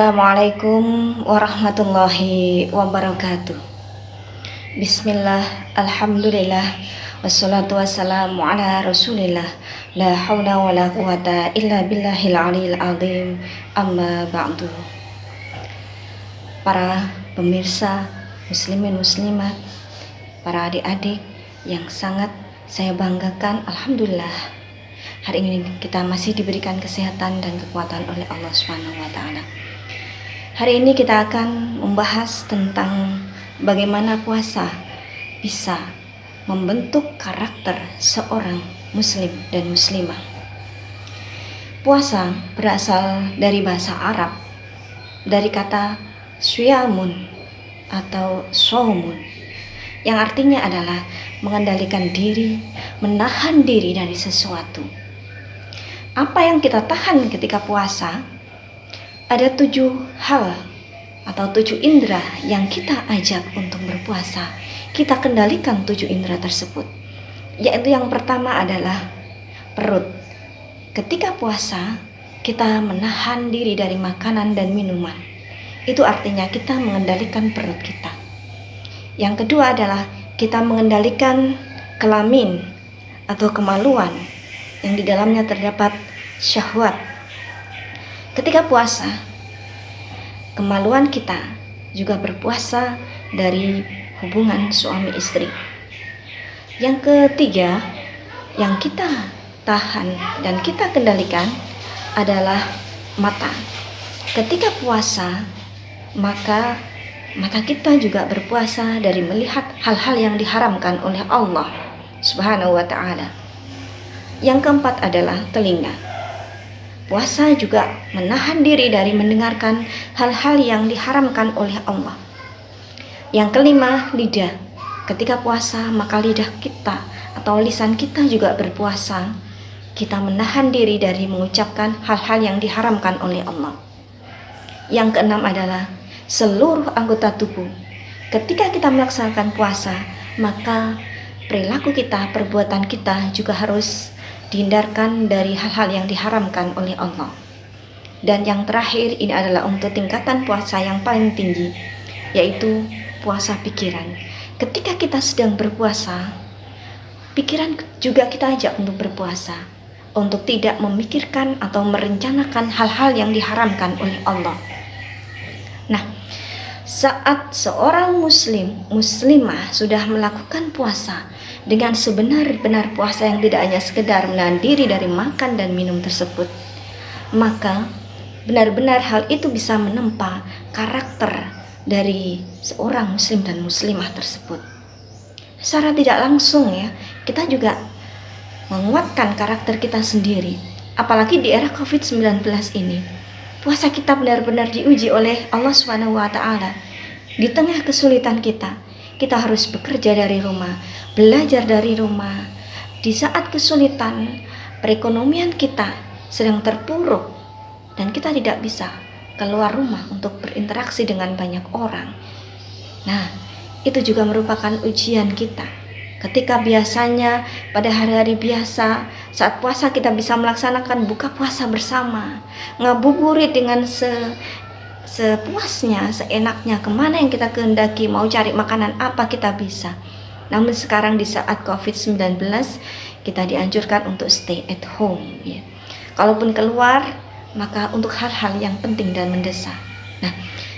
Assalamualaikum warahmatullahi wabarakatuh. Bismillah, alhamdulillah, wassalatu wassalamu ala rasulillah. La hawla wa la quwata illa billahil aliyil azim. Amma ba'du. Para pemirsa, muslimin muslimat, para adik-adik yang sangat saya banggakan, alhamdulillah. Hari ini kita masih diberikan kesehatan dan kekuatan oleh Allah Subhanahu wa taala. Hari ini kita akan membahas tentang bagaimana puasa bisa membentuk karakter seorang muslim dan muslimah. Puasa berasal dari bahasa Arab, dari kata syamun atau shaumun, yang artinya adalah mengendalikan diri, menahan diri dari sesuatu. Apa yang kita tahan ketika puasa? Ada 7 hal atau 7 indera yang kita ajak untuk berpuasa. Kita kendalikan 7 indera tersebut. Yaitu yang pertama adalah perut. Ketika puasa, kita menahan diri dari makanan dan minuman. Itu artinya kita mengendalikan perut kita. Yang kedua adalah kita mengendalikan kelamin atau kemaluan yang di dalamnya terdapat syahwat. Ketika puasa, kemaluan kita juga berpuasa dari hubungan suami istri. Yang ketiga, yang kita tahan dan kita kendalikan adalah mata. Ketika puasa, maka mata kita juga berpuasa dari melihat hal-hal yang diharamkan oleh Allah Subhanahu wa ta'ala. Yang keempat adalah telinga. Puasa juga menahan diri dari mendengarkan hal-hal yang diharamkan oleh Allah. Yang kelima, lidah. Ketika puasa, maka lidah kita atau lisan kita juga berpuasa. Kita menahan diri dari mengucapkan hal-hal yang diharamkan oleh Allah. Yang keenam adalah seluruh anggota tubuh. Ketika kita melaksanakan puasa, maka perilaku kita, perbuatan kita juga harus dihindarkan dari hal-hal yang diharamkan oleh Allah. Dan yang terakhir, ini adalah untuk tingkatan puasa yang paling tinggi, yaitu puasa pikiran. Ketika kita sedang berpuasa, pikiran juga kita ajak untuk berpuasa, untuk tidak memikirkan atau merencanakan hal-hal yang diharamkan oleh Allah. Nah, saat seorang muslimah sudah melakukan puasa dengan sebenar-benar puasa yang tidak hanya sekedar menahan diri dari makan dan minum tersebut, maka benar-benar hal itu bisa menempa karakter dari seorang muslim dan muslimah tersebut. Secara tidak langsung ya, kita juga menguatkan karakter kita sendiri. Apalagi di era COVID-19 ini, puasa kita benar-benar diuji oleh Allah Subhanahu wa taala. Di tengah kesulitan kita harus bekerja dari rumah, belajar dari rumah. Di saat kesulitan, perekonomian kita sedang terpuruk dan kita tidak bisa keluar rumah untuk berinteraksi dengan banyak orang. Nah, itu juga merupakan ujian kita. Ketika biasanya pada hari-hari biasa saat puasa kita bisa melaksanakan buka puasa bersama, ngabuburit dengan sepuasnya, seenaknya, kemana yang kita kehendaki, mau cari makanan apa kita bisa. Namun sekarang di saat COVID-19 kita dianjurkan untuk stay at home ya. Kalaupun keluar, maka untuk hal-hal yang penting dan mendesak. Nah,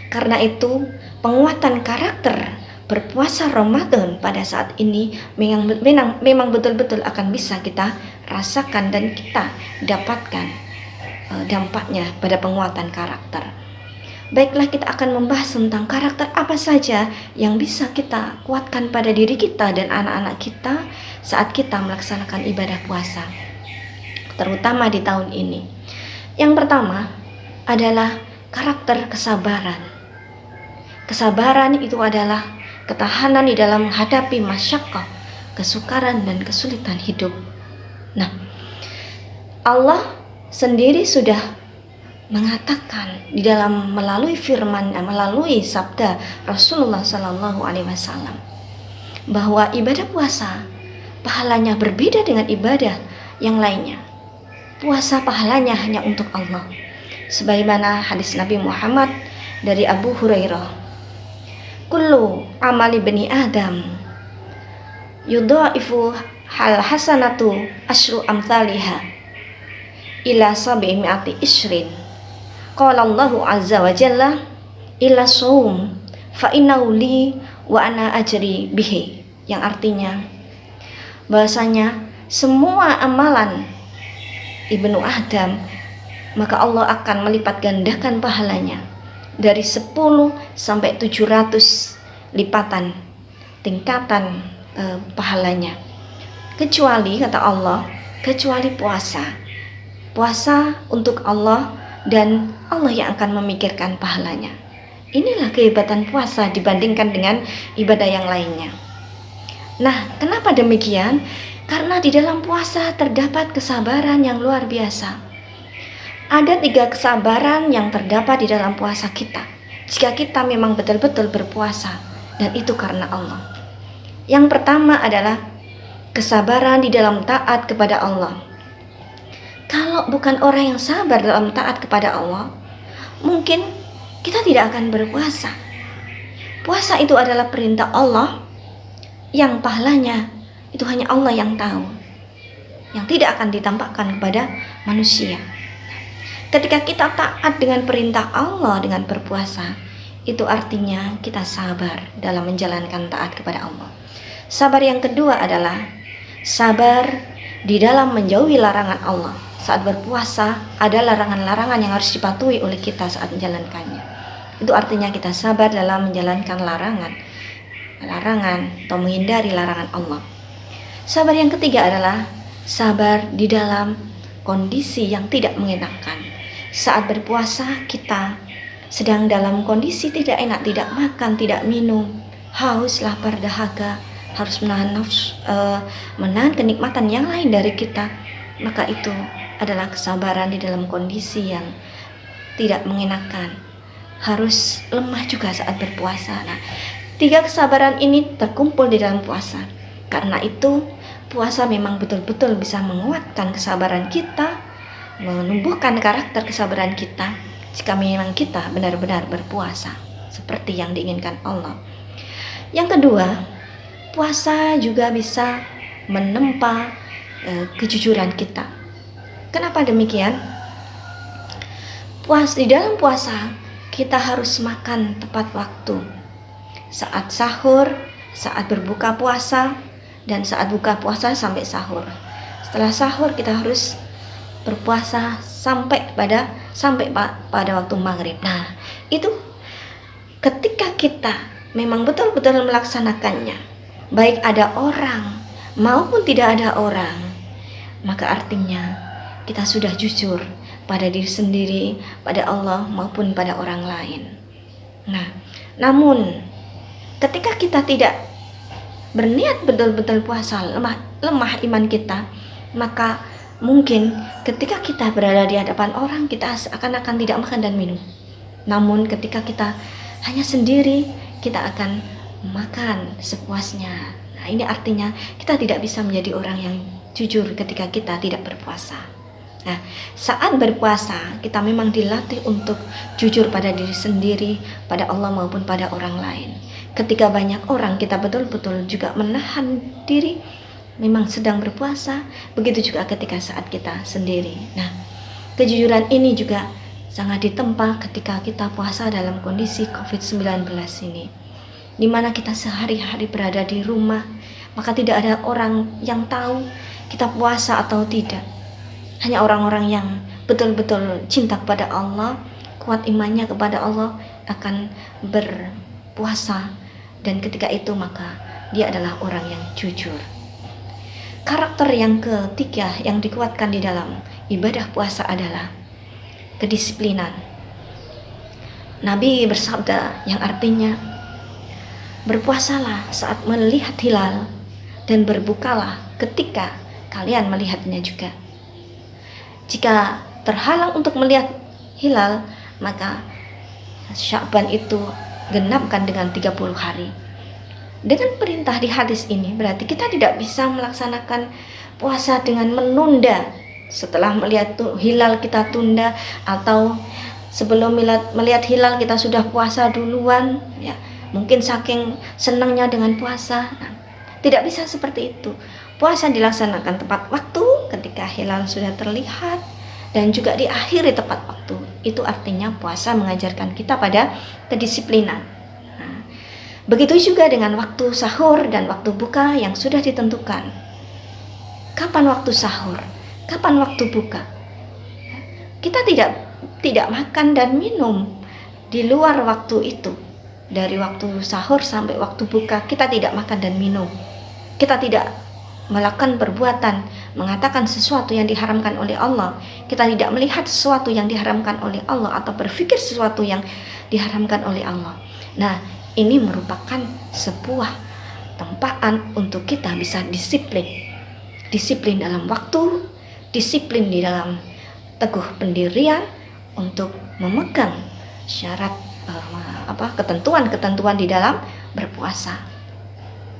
karena itu penguatan karakter berpuasa Ramadan pada saat ini memang betul-betul akan bisa kita rasakan dan kita dapatkan dampaknya pada penguatan karakter. Baiklah, kita akan membahas tentang karakter apa saja yang bisa kita kuatkan pada diri kita dan anak-anak kita saat kita melaksanakan ibadah puasa, terutama di tahun ini. Yang pertama adalah karakter kesabaran. Kesabaran itu adalah ketahanan di dalam menghadapi masyaqqah, kesukaran dan kesulitan hidup. Nah, Allah sendiri sudah mengatakan di dalam melalui firman, melalui sabda Rasulullah Sallallahu Alaihi Wasallam bahwa ibadah puasa pahalanya berbeda dengan ibadah yang lainnya. Puasa pahalanya hanya untuk Allah. Sebagaimana hadis Nabi Muhammad dari Abu Hurairah, kullu amali bani Adam yudha'ifu hal hasanatu asyru amthaliha ila sabi'imi'ati isrin. Qala Allahu azza wa jalla illa shaum fa innahu li wa ana ajri bihi, yang artinya bahasanya semua amalan Ibnu Adam maka Allah akan melipat gandakan pahalanya dari 10 sampai 700 lipatan tingkatan pahalanya, kecuali, kata Allah, kecuali puasa untuk Allah, dan Allah yang akan memikirkan pahalanya. Inilah kehebatan puasa dibandingkan dengan ibadah yang lainnya. Nah, kenapa demikian? Karena di dalam puasa terdapat kesabaran yang luar biasa. Ada 3 kesabaran yang terdapat di dalam puasa kita, jika kita memang betul-betul berpuasa, dan itu karena Allah. Yang pertama adalah kesabaran di dalam taat kepada Allah. Kalau bukan orang yang sabar dalam taat kepada Allah, mungkin kita tidak akan berpuasa. Puasa itu adalah perintah Allah yang pahalanya itu hanya Allah yang tahu, yang tidak akan ditampakkan kepada manusia. Ketika kita taat dengan perintah Allah dengan berpuasa, itu artinya kita sabar dalam menjalankan taat kepada Allah. Sabar yang kedua adalah sabar di dalam menjauhi larangan Allah. Saat berpuasa ada larangan-larangan yang harus dipatuhi oleh kita saat menjalankannya. Itu artinya kita sabar dalam menjalankan larangan atau menghindari larangan Allah. Sabar yang ketiga adalah sabar di dalam kondisi yang tidak mengenakan. Saat berpuasa kita sedang dalam kondisi tidak enak, tidak makan, tidak minum, haus, lapar, dahaga, harus menahan kenikmatan yang lain dari kita, maka itu adalah kesabaran di dalam kondisi yang tidak mengenakan. Harus lemah juga saat berpuasa. Nah, 3 kesabaran ini terkumpul di dalam puasa. Karena itu puasa memang betul-betul bisa menguatkan kesabaran kita, menumbuhkan karakter kesabaran kita jika memang kita benar-benar berpuasa seperti yang diinginkan Allah. Yang kedua, puasa juga bisa menempa kejujuran kita. Kenapa demikian? Di dalam puasa kita harus makan tepat waktu. Saat sahur, saat berbuka puasa, dan saat buka puasa sampai sahur. Setelah sahur kita harus berpuasa sampai pada waktu maghrib. Nah, itu ketika kita memang betul-betul melaksanakannya, baik ada orang maupun tidak ada orang, maka artinya kita sudah jujur pada diri sendiri, pada Allah maupun pada orang lain. Nah, namun ketika kita tidak berniat betul-betul puasa, lemah iman kita, maka mungkin ketika kita berada di hadapan orang, kita akan tidak makan dan minum. Namun ketika kita hanya sendiri, kita akan makan sepuasnya. Nah, ini artinya kita tidak bisa menjadi orang yang jujur ketika kita tidak berpuasa. Nah, saat berpuasa kita memang dilatih untuk jujur pada diri sendiri, pada Allah maupun pada orang lain. Ketika banyak orang, kita betul-betul juga menahan diri, memang sedang berpuasa. Begitu juga ketika saat kita sendiri. Nah, kejujuran ini juga sangat ditempa ketika kita puasa dalam kondisi COVID-19 ini, di mana kita sehari-hari berada di rumah, maka tidak ada orang yang tahu kita puasa atau tidak. Hanya orang-orang yang betul-betul cinta kepada Allah, kuat imannya kepada Allah, akan berpuasa, dan ketika itu maka dia adalah orang yang jujur. Karakter yang ketiga yang dikuatkan di dalam ibadah puasa adalah kedisiplinan. Nabi bersabda yang artinya, berpuasalah saat melihat hilal dan berbukalah ketika kalian melihatnya juga. Jika terhalang untuk melihat hilal, maka Sya'ban itu genapkan dengan 30 hari. Dengan perintah di hadis ini berarti kita tidak bisa melaksanakan puasa dengan menunda Setelah melihat hilal kita tunda, atau sebelum melihat hilal kita sudah puasa duluan, ya mungkin saking senangnya dengan puasa. Nah, tidak bisa seperti itu. Puasa dilaksanakan tepat waktu ketika hilal sudah terlihat dan juga diakhiri tepat waktu. Itu artinya puasa mengajarkan kita pada kedisiplinan. Nah, begitu juga dengan waktu sahur dan waktu buka yang sudah ditentukan. Kapan waktu sahur? Kapan waktu buka? Kita tidak makan dan minum di luar waktu itu. Dari waktu sahur sampai waktu buka kita tidak makan dan minum. Kita tidak melakukan perbuatan, mengatakan sesuatu yang diharamkan oleh Allah. Kita tidak melihat sesuatu yang diharamkan oleh Allah atau berpikir sesuatu yang diharamkan oleh Allah. Nah, ini merupakan sebuah tempaan untuk kita bisa disiplin. Disiplin dalam waktu, disiplin di dalam teguh pendirian untuk memegang syarat ketentuan-ketentuan di dalam berpuasa.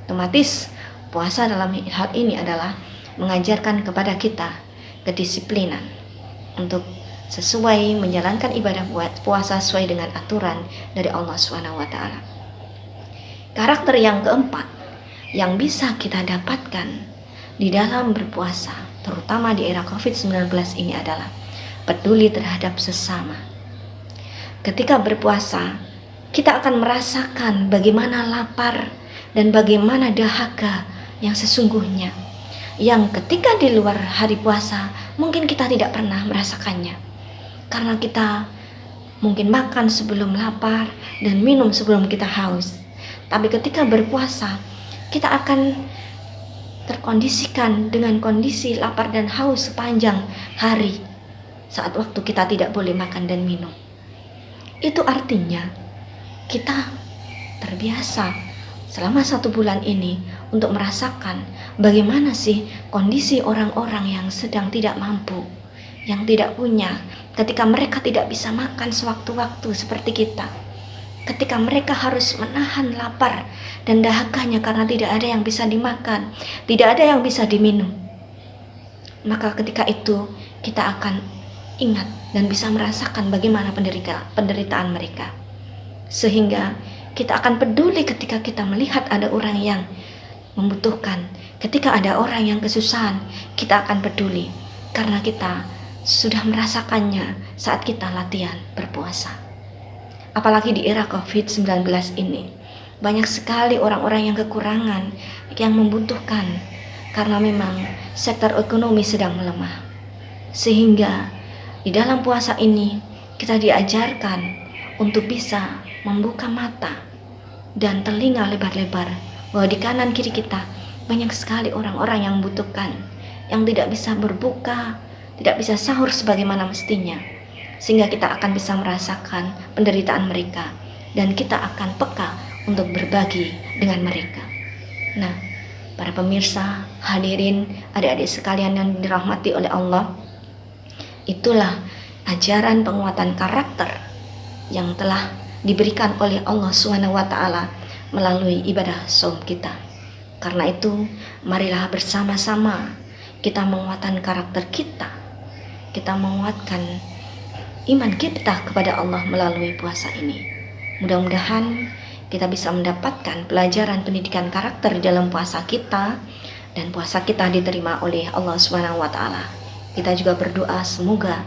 Otomatis puasa dalam hal ini adalah mengajarkan kepada kita kedisiplinan untuk sesuai menjalankan ibadah puasa sesuai dengan aturan dari Allah SWT. Karakter yang keempat yang bisa kita dapatkan di dalam berpuasa, terutama di era COVID-19 ini adalah peduli terhadap sesama. Ketika berpuasa, kita akan merasakan bagaimana lapar dan bagaimana dahaga yang sesungguhnya, yang ketika di luar hari puasa mungkin kita tidak pernah merasakannya, karena kita mungkin makan sebelum lapar dan minum sebelum kita haus. Tapi ketika berpuasa, kita akan terkondisikan dengan kondisi lapar dan haus sepanjang hari, saat waktu kita tidak boleh makan dan minum. Itu artinya kita terbiasa selama 1 bulan ini untuk merasakan bagaimana sih kondisi orang-orang yang sedang tidak mampu, yang tidak punya, ketika mereka tidak bisa makan sewaktu-waktu seperti kita, ketika mereka harus menahan lapar dan dahaganya karena tidak ada yang bisa dimakan, tidak ada yang bisa diminum. Maka ketika itu kita akan ingat dan bisa merasakan bagaimana penderitaan mereka, sehingga kita akan peduli ketika kita melihat ada orang yang membutuhkan. Ketika ada orang yang kesusahan, kita akan peduli karena kita sudah merasakannya saat kita latihan berpuasa. Apalagi di era COVID-19 ini, banyak sekali orang-orang yang kekurangan, yang membutuhkan, karena memang sektor ekonomi sedang melemah. Sehingga di dalam puasa ini kita diajarkan untuk bisa membuka mata dan telinga lebar-lebar, bahwa di kanan kiri kita banyak sekali orang-orang yang membutuhkan, yang tidak bisa berbuka, tidak bisa sahur sebagaimana mestinya, sehingga kita akan bisa merasakan penderitaan mereka dan kita akan peka untuk berbagi dengan mereka. Nah, para pemirsa, hadirin, adik-adik sekalian yang dirahmati oleh Allah, itulah ajaran penguatan karakter yang telah diberikan oleh Allah SWT melalui ibadah saum kita. Karena itu, marilah bersama-sama kita menguatkan karakter kita. Kita menguatkan iman kita kepada Allah melalui puasa ini. Mudah-mudahan kita bisa mendapatkan pelajaran pendidikan karakter dalam puasa kita, dan puasa kita diterima oleh Allah SWT. Kita juga berdoa semoga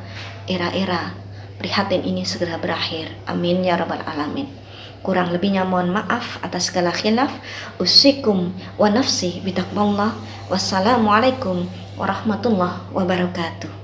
era-era prihatin ini segera berakhir. Amin ya rabbal alamin. Kurang lebihnya mohon maaf atas segala khilaf. Usikum wa nafsi bitaqwallah. Wassalamualaikum warahmatullahi wabarakatuh.